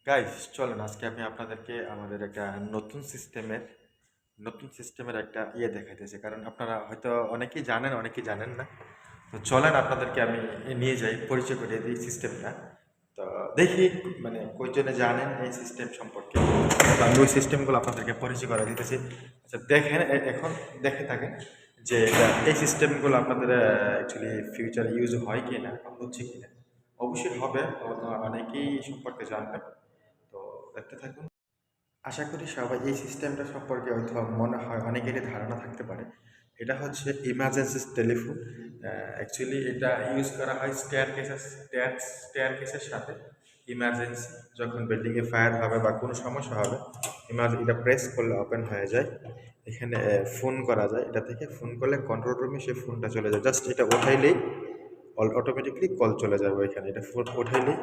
Guys চলেন আজকে আমি আপনাদেরকে আমাদের একটা নতুন সিস্টেমের একটা দেখাইতেছি, কারণ আপনারা হয়তো অনেকেই জানেন অনেকেই জানেন না। তো চলেন আপনাদেরকে আমি নিয়ে যাই, পরিচয় করিয়ে দিই সিস্টেমটা। তো দেখি মানে কয়জনে জানেন এই সিস্টেম সম্পর্কে। তো আমি ওই সিস্টেমগুলো আপনাদেরকে পরিচয় করে দিতেছি। আচ্ছা দেখেন, এখন দেখে থাকেন যে এই সিস্টেমগুলো আপনাদের অ্যাকচুয়ালি ফিউচার ইউজ হয় কি না বা হচ্ছে কি না। অবশ্যই হবে, অনেকেই সম্পর্কে জানবেন। তো দেখতে থাকুন। আশা করি সবাই এই সিস্টেমটা সম্পর্কে হয়তো মনে হয় অনেকেরই ধারণা থাকতে পারে। এটা হচ্ছে ইমার্জেন্সি টেলিফোন। অ্যাকচুয়ালি এটা ইউজ করা হয় স্টেয়ার কেসের সাথে। ইমার্জেন্সি যখন বিল্ডিংয়ে ফায়ার হবে বা কোনো সমস্যা হবে, এটা প্রেস করলে ওপেন হয়ে যায়। এখানে ফোন করা যায়, এটা থেকে ফোন করলে কন্ট্রোল রুমে সে ফোনটা চলে যায়। জাস্ট এটা ওঠাইলেই অটোমেটিকলি কল চলে যাবে এখানে। এটা ফোন ওঠাইলেই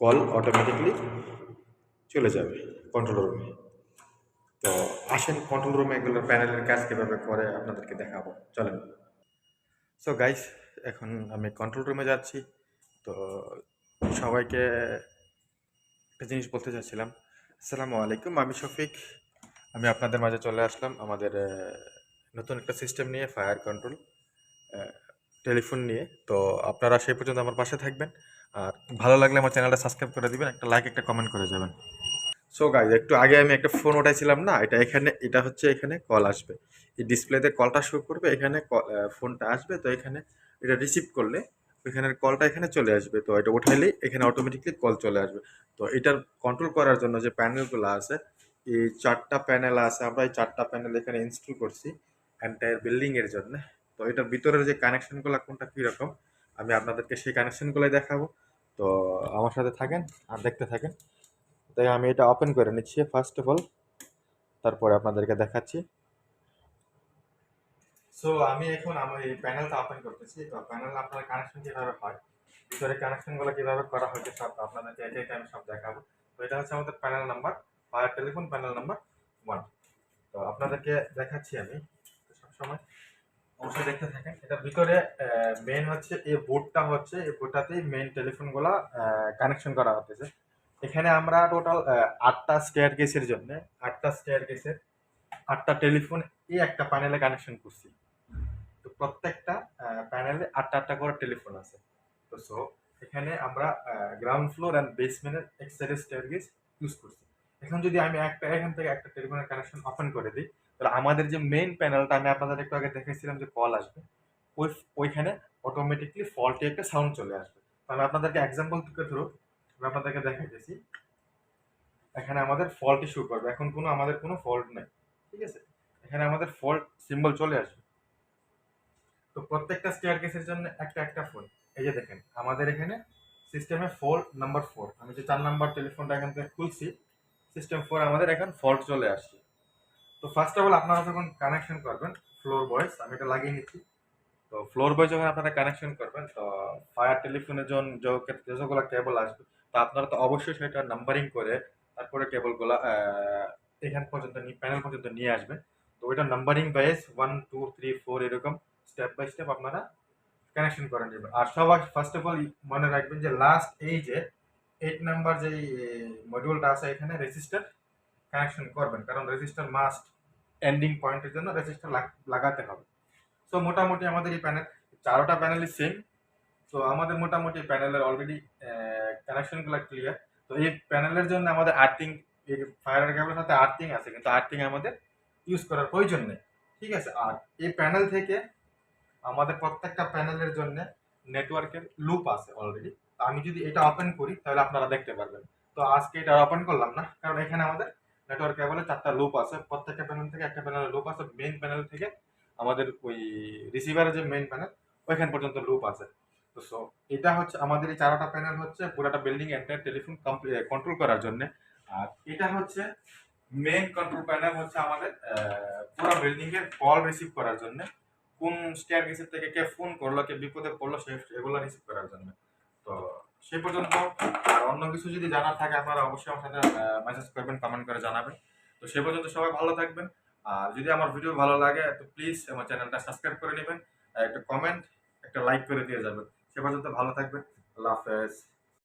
কল অটোমেটিকলি চলে যাবে কন্ট্রোল রুমে। তো আসেন কন্ট্রোল রুমে এগুলোর প্যানেলের কাজ কীভাবে করে আপনাদেরকে দেখাবো, চলেন। সো গাইস, এখন আমি কন্ট্রোল রুমে যাচ্ছি। তো সবাইকে একটা জিনিস বলতে চাচ্ছিলাম। আসসালামু আলাইকুম, আমি শফিক। আমি আপনাদের মাঝে চলে আসলাম আমাদের নতুন একটা সিস্টেম নিয়ে, ফায়ার কন্ট্রোল টেলিফোন নিয়ে। তো আপনারা সেই পর্যন্ত আমার পাশে থাকবেন, আর ভালো লাগলে আমার চ্যানেলটা সাবস্ক্রাইব করে দিবেন, একটা লাইক একটা কমেন্ট করে যাবেন। সো গাইজ, একটু আগে আমি একটা ফোন উঠাইছিলাম না, এটা হচ্ছে এখানে কল আসবে। এই ডিসপ্লেতে কলটা শো করবে, এখানে ফোনটা আসবে। তো এখানে এটা রিসিভ করলে ওইখানের কলটা এখানে চলে আসবে। তো এটা উঠাইলেই এখানে অটোমেটিকলি কল চলে আসবে। তো এটার কন্ট্রোল করার জন্য যে প্যানেলগুলো আছে, এই 4টা প্যানেল আছে। আমরা এই 4টা প্যানেল এখানে ইনস্টল করছি এন্টায়ার বিল্ডিং এর জন্য। তো এটার ভিতরের যে কানেকশনগুলো কোনটা কীরকম, আমি আপনাদেরকে সেই কানেকশনগুলোই দেখাবো। তো আমার সাথে থাকেন আর দেখতে থাকেন। তাই আমি এটা ওপেন করে নিচ্ছি ফার্স্ট অফ অল, তারপরে আপনাদেরকে দেখাচ্ছি। সো আমি এখন আমার এই প্যানেলটা ওপেন করতেছি। তো প্যানেল আপনার কানেকশন কিভাবে হয়, ভিতরে কানেকশনগুলো কিভাবে করা হয়েছে, সব আপনাদেরকে একে একে আমি সব দেখাবো। তো এটা হচ্ছে আমাদের panel number, fire telephone panel number 1। তো আপনাদেরকে দেখাচ্ছি আমি। তো সবসময় অবশ্যই দেখতে থাকেন। এটার ভিতরে মেইন হচ্ছে এই বোর্ডটা, হচ্ছে এই বোর্ডটাতেই মেইন টেলিফোনগুলো কানেকশন করা হতেছে। এখানে আমরা টোটাল 8টা স্টেয়ার কেসের জন্য 8টা স্টেয়ার কেসের 8টা টেলিফোন এই একটা প্যানেলে কানেকশন করছি। তো প্রত্যেকটা প্যানেলে 8টা করে টেলিফোন আছে। তো সো এখানে আমরা গ্রাউন্ড ফ্লোর অ্যান্ড বেসমেন্টের এক সাইডে স্টেয়ার কেস ইউজ করছি। এখন যদি আমি এখান থেকে একটা টেলিফোনের কানেকশন ওপেন করে দিই, তাহলে আমাদের যে মেইন প্যানেলটা আমি আপনাদের একটু আগে দেখেছিলাম যে কল আসবে, ওইখানে অটোমেটিকলি ফল্টে একটা সাউন্ড চলে আসবে। তো আমি আপনাদেরকে এক্সাম্পল থেকে ধরো আমি আপনাদেরকে দেখাইতেছি। এখানে আমাদের ফল্ট ইস্যু করবে, এখন আমাদের কোনো ফল্ট নেই, ঠিক আছে। এখানে আমাদের ফল্ট সিম্বল চলে আসবে। তো প্রত্যেকটা স্টেয়ার কেসের জন্য একটা একটা ফোন। এই যে দেখেন আমাদের এখানে সিস্টেমে নাম্বার 4, আমি যে 4 নাম্বার টেলিফোনটা এখান থেকে খুলছি, সিস্টেম 4 আমাদের এখন ফল্ট চলে আসছে। তো ফার্স্ট অফ অল আপনারা যখন কানেকশন করবেন ফ্লোর বয়েস, আমি এটা লাগিয়ে নিচ্ছি। তো ফ্লোর বয় যখন আপনারা কানেকশন করবেন, তো ফায়ার টেলিফোনের জন্য যেগুলো কেবল আসবে, তো আপনারা তো অবশ্যই সেটা নাম্বারিং করে তারপরে কেবলগুলো এখান পর্যন্ত প্যানেল পর্যন্ত নিয়ে আসবেন। তো ওইটা নাম্বারিং ওয়াইজ 1 2 3 4 এরকম স্টেপ বাই স্টেপ আপনারা কানেকশন করে নেবেন। আর সবাই ফার্স্ট অফ অল মনে রাখবেন যে লাস্ট এই যে 8 নাম্বার যে মডিউলটা আছে, এখানে রেজিস্টার কানেকশন করবেন, কারণ রেজিস্টার মাস্ট এন্ডিং পয়েন্টের জন্য রেজিস্টার লাগাতে হবে। সো মোটামুটি আমাদের এই প্যানেল 4টা প্যানেলই সেম। তো আমাদের মোটামুটি প্যানেলের অলরেডি কানেকশনগুলো ক্লিয়ার। তো এই প্যানেলের জন্য আমাদের আর্থিং, এই ফায়ার কেবলের সাথে আর্থিং আছে, কিন্তু আর্থিং আমাদের ইউজ করার প্রয়োজন নেই, ঠিক আছে। আর এই প্যানেল থেকে আমাদের প্রত্যেকটা প্যানেলের জন্য নেটওয়ার্কের লুপ আছে অলরেডি। তো আমি যদি এটা ওপেন করি তাহলে আপনারা দেখতে পারবেন। তো আজকে এটা ওপেন করলাম না, কারণ এখানে আমাদের নেটওয়ার্ক কেবলে 4টা লুপ আছে, প্রত্যেকটা প্যানেল থেকে একটা প্যানেলের লুপ আছে। মেইন প্যানেল থেকে আমাদের ওই রিসিভারের যে মেইন প্যানেল, ওইখান পর্যন্ত লুপ আছে। তো সো এটা হচ্ছে আমাদের এই 4টা প্যানেল হচ্ছে পুরাটা বিল্ডিং এন্টায়ার টেলিফোন কন্ট্রোল করার জন্য। আর এটা হচ্ছে মেইন কন্ট্রোল প্যানেল, হচ্ছে আমাদের পুরো বিল্ডিং এর কল রিসিভ করার জন্য। কোন স্টেয়ার কেসের থেকে কে ফোন করলো, কে বিপদে পড়লো, এগুলো রিসিভ করার জন্য। তো সেই পর্যন্ত আর অন্য কিছু যদি জানার থাকে আপনারা অবশ্যই আমার সাথে মেসেজ করবেন, কমেন্ট করে জানাবেন। তো সেই পর্যন্ত সবাই ভালো থাকবেন। আর যদি আমার ভিডিও ভালো লাগে তো প্লিজ আমার চ্যানেলটা সাবস্ক্রাইব করে নেবেন, একটা কমেন্ট একটা লাইক করে দিয়ে যাবেন। সে পর্যন্ত ভালো থাকবেন। আল্লাহ হাফেজ।